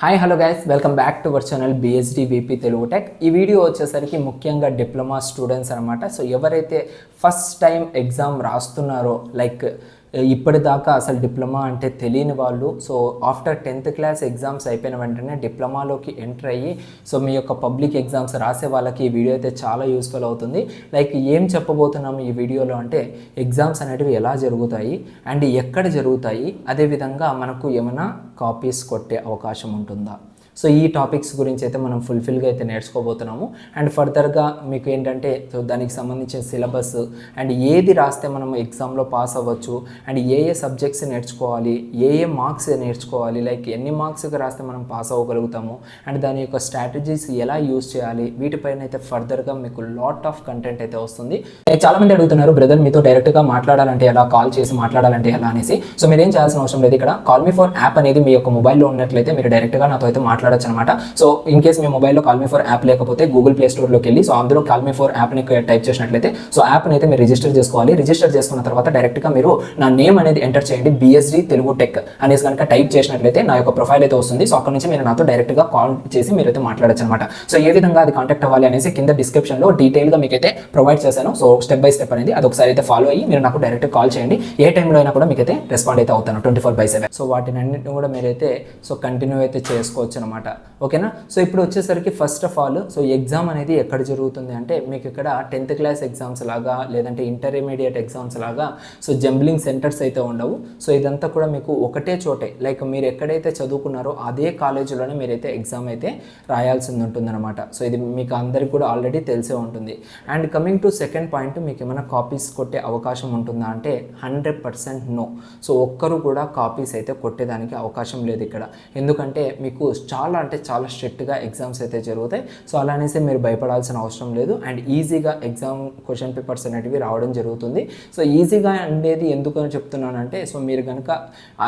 Hi hello guys, welcome back to our channel BSD VP Telugu tech. ఈ video వచ్చేసరికి ముఖ్యంగా diploma students అనమాట. So ఎవరైతే ఫస్ట్ టైం ఎగ్జామ్ రాస్తున్నారో, లైక్ ఇప్పటిదాకా అసలు డిప్లొమా అంటే తెలియని వాళ్ళు, so after 10th class exams అయిపోయిన వెంటనే డిప్లొమాలోకి ఎంటర్ అయ్యి సో మీ యొక్క పబ్లిక్ ఎగ్జామ్స్ రాసే వాళ్ళకి ఈ వీడియో అయితే చాలా యూస్ఫుల్ అవుతుంది. లైక్ ఏం చెప్పబోతున్నాము ఈ వీడియోలో అంటే ఎగ్జామ్స్ అనేటివి ఎలా జరుగుతాయి అండ్ ఎక్కడ జరుగుతాయి, అదేవిధంగా మనకు ఏమైనా కాపీస్ కొట్టే అవకాశం ఉంటుందా, సో ఈ టాపిక్స్ గురించి అయితే మనం ఫుల్ఫిల్గా అయితే నేర్చుకోబోతున్నాము. అండ్ ఫర్దర్గా మీకు ఏంటంటే సో దానికి సంబంధించిన సిలబస్ అండ్ ఏది రాస్తే మనం ఎగ్జామ్లో పాస్ అవ్వచ్చు అండ్ ఏ సబ్జెక్ట్స్ నేర్చుకోవాలి, ఏ మార్క్స్ నేర్చుకోవాలి, లైక్ ఎన్ని మార్క్స్కి రాస్తే మనం పాస్ అవ్వగలుగుతాము అండ్ దాని యొక్క స్ట్రాటజీస్ ఎలా యూస్ చేయాలి, వీటిపైన అయితే ఫర్దర్గా మీకు లాట్ ఆఫ్ కంటెంట్ అయితే వస్తుంది. చాలామంది అడుగుతున్నారు, బ్రదర్ మీతో డైరెక్ట్గా మాట్లాడాలంటే ఎలా, కాల్ చేసి మాట్లాడాలంటే ఎలా అనేసి. సో మీరు ఏం చేయాల్సిన అవసరం లేదు. ఇక్కడ కాల్ మీ ఫర్ యాప్ అనేది మీ యొక్క మొబైల్లో ఉన్నట్లయితే మీరు డైరెక్ట్గా నాతో అయితే మాట్లాడచ్చు అనమాట. సో ఇన్ కేస్ మీ మొబైల్లో కాల్ మీ ఫర్ యాప్ లేకపోతే గూగుల్ ప్లే స్టోర్లోకి వెళ్ళి సో అందులో కాల్ మీ ఫర్ యాప్ని టైప్ చేసినట్లయితే సో యాప్ని అయితే మీరు రిజిస్టర్ చేసుకోవాలి. రిజిస్టర్ చేసుకున్న తర్వాత డైరెక్ట్గా మీరు నా నేమ్ అనేది ఎంటర్ చేయండి, బిఎస్డి తెలుగు టెక్ అనేసి కనుక టైప్ చేసినట్లయితే నా యొక్క ప్రొఫైల్ అయితే వస్తుంది. సో అక్కడ నుంచి మీరు నాతో డైరెక్ట్గా కాల్ చేసి మీరైతే మాట్లాడచ్చు అనమాట. సో ఏ విధంగా అది కాంటాక్ట్ అవ్వాలి అనేసి కింద డిస్క్రిప్షన్లో డీటెయిల్గా మీకైతే ప్రొవైడ్ చేశాను. సో స్టెప్ బై స్టెప్ అనేది అది ఒకసారి అయితే ఫాలో అయ్యి మీరు నాకు డైరెక్ట్ కాల్ చేయండి. ఏ టైంలో అయినా కూడా మీకైతే రెస్పాండ్ అయితే అవుతాను 24/7. సో వాటిని అన్నింటిని కూడా మీరైతే సో కంటిన్యూ అయితే చేసుకోవచ్చు అనమాట. ఓకేనా. సో ఇప్పుడు వచ్చేసరికి first of all so exam అనేది ఎక్కడ జరుగుతుంది అంటే మీకు ఇక్కడ 10th క్లాస్ ఎగ్జామ్స్ లాగా లేదంటే ఇంటర్మీడియట్ ఎగ్జామ్స్ లాగా సో జంబ్లింగ్ సెంటర్స్ అయితే ఉండవు. సో ఇదంతా కూడా మీకు ఒకటే చోటే, లైక్ మీరు ఎక్కడైతే చదువుకున్నారో అదే కాలేజీలోనే మీరైతే ఎగ్జామ్ అయితే రాయాల్సింది ఉంటుందన్నమాట. సో ఇది మీకు అందరికీ కూడా ఆల్రెడీ తెలిసే ఉంటుంది. And coming to second point, మీకు ఏమైనా కాపీస్ కొట్టే అవకాశం ఉంటుందా అంటే 100% నో. సో ఒక్కరు కూడా కాపీస్ అయితే కొట్టేదానికి అవకాశం లేదు ఇక్కడ. ఎందుకంటే మీకు చాలా అంటే చాలా స్ట్రిక్ట్గా ఎగ్జామ్స్ అయితే జరుగుతాయి. సో అలా అనేసి మీరు భయపడాల్సిన అవసరం లేదు. అండ్ ఈజీగా ఎగ్జామ్ క్వశ్చన్ పేపర్స్ అనేటివి రావడం జరుగుతుంది. సో ఈజీగా అనేది ఎందుకు అని చెప్తున్నానంటే సో మీరు కనుక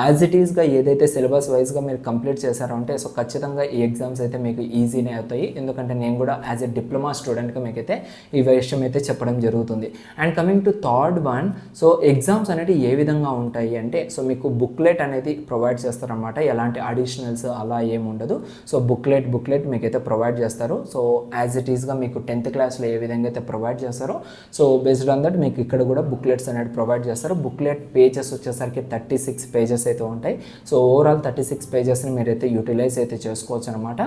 యాజ్ ఇట్ ఈస్గా ఏదైతే సిలబస్ వైజ్గా మీరు కంప్లీట్ చేశారో అంటే సో ఖచ్చితంగా ఈ ఎగ్జామ్స్ అయితే మీకు ఈజీనే అవుతాయి. ఎందుకంటే నేను కూడా యాజ్ ఎ డిప్లొమా స్టూడెంట్గా మీకైతే ఈ విషయం అయితే చెప్పడం జరుగుతుంది. And coming to third one, so exams అనేవి ఏ విధంగా ఉంటాయి అంటే సో మీకు బుక్లెట్ అనేది ప్రొవైడ్ చేస్తారనమాట. ఎలాంటి అడిషనల్స్ అలా ఏమి ఉండదు. సో బుక్లెట్ మీకైతే ప్రొవైడ్ చేస్తారు. సో యాజ్ ఇట్ ఈస్గా మీకు 10th క్లాస్లో ఏ విధంగా అయితే ప్రొవైడ్ చేస్తారో సో బేస్డ్ ఆన్ దట్ మీకు ఇక్కడ కూడా బుక్లెట్స్ అనేది ప్రొవైడ్ చేస్తారు. బుక్లెట్ పేజెస్ వచ్చేసరికి 36 పేజెస్ అయితే ఉంటాయి. సో ఓవరాల్ 36 పేజెస్ని మీరైతే యూటిలైజ్ అయితే చేసుకోవచ్చు అనమాట.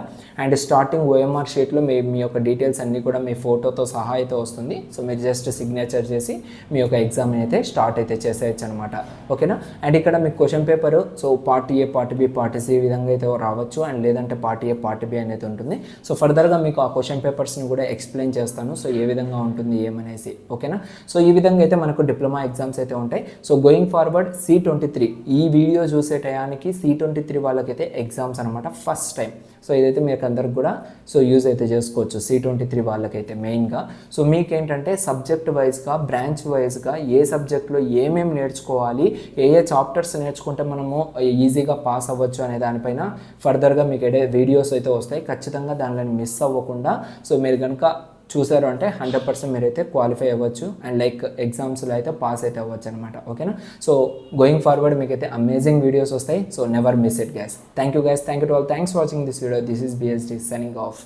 అండ్ స్టార్టింగ్ ఓఎంఆర్ షీట్లో మీ యొక్క డీటెయిల్స్ అన్నీ కూడా మీ ఫోటోతో సహా అయితే వస్తుంది. సో మీరు జస్ట్ సిగ్నేచర్ చేసి మీ యొక్క ఎగ్జామ్ అయితే స్టార్ట్ అయితే చేసేయచ్చు అనమాట. ఓకేనా. అండ్ ఇక్కడ మీకు question paper so part A, part B, part C విధంగా అయితే రావచ్చు. అండ్ లేదంటే పార్ట్ ఏ, పార్ట్ బి అనేది ఉంటుంది. సో ఫర్దర్గా మీకు ఆ క్వశ్చన్ పేపర్స్ని కూడా ఎక్స్ప్లెయిన్ చేస్తాను. సో ఏ విధంగా ఉంటుంది ఏమనేసి. ఓకేనా. సో ఈ విధంగా అయితే మనకు డిప్లొమా ఎగ్జామ్స్ అయితే ఉంటాయి. సో గోయింగ్ ఫార్వర్డ్ C23 ఈ వీడియో చూసే టయానికి C23 వాళ్ళకైతే ఎగ్జామ్స్ అనమాట ఫస్ట్ టైం. సో ఇదైతే మీకు అందరికి కూడా సో యూజ్ అయితే చేసుకోవచ్చు C23 వాళ్ళకైతే మెయిన్గా. సో మీకేంటంటే సబ్జెక్ట్ వైజ్గా, బ్రాంచ్ వైజ్గా ఏ సబ్జెక్ట్లో ఏమేమి నేర్చుకోవాలి, ఏ చాప్టర్స్ నేర్చుకుంటే మనము ఈజీగా పాస్ అవ్వచ్చు అనే దానిపైన ఫర్దర్గా మీకు వీడియోస్ అయితే వస్తాయి. ఖచ్చితంగా దానిలో మిస్ అవ్వకుండా సో మీరు కనుక చూసారు అంటే 100% మీరైతే క్వాలిఫై అవ్వచ్చు అండ్ లైక్ ఎగ్జామ్స్లో అయితే పాస్ అయితే అవ్వచ్చు అనమాట. ఓకేనా. సో గోయింగ్ ఫార్వర్డ్ మీకైతే అమేజింగ్ వీడియోస్ వస్తాయి. So never miss it guys. Thank you to all. Thanks for watching this video. This is BSD signing off.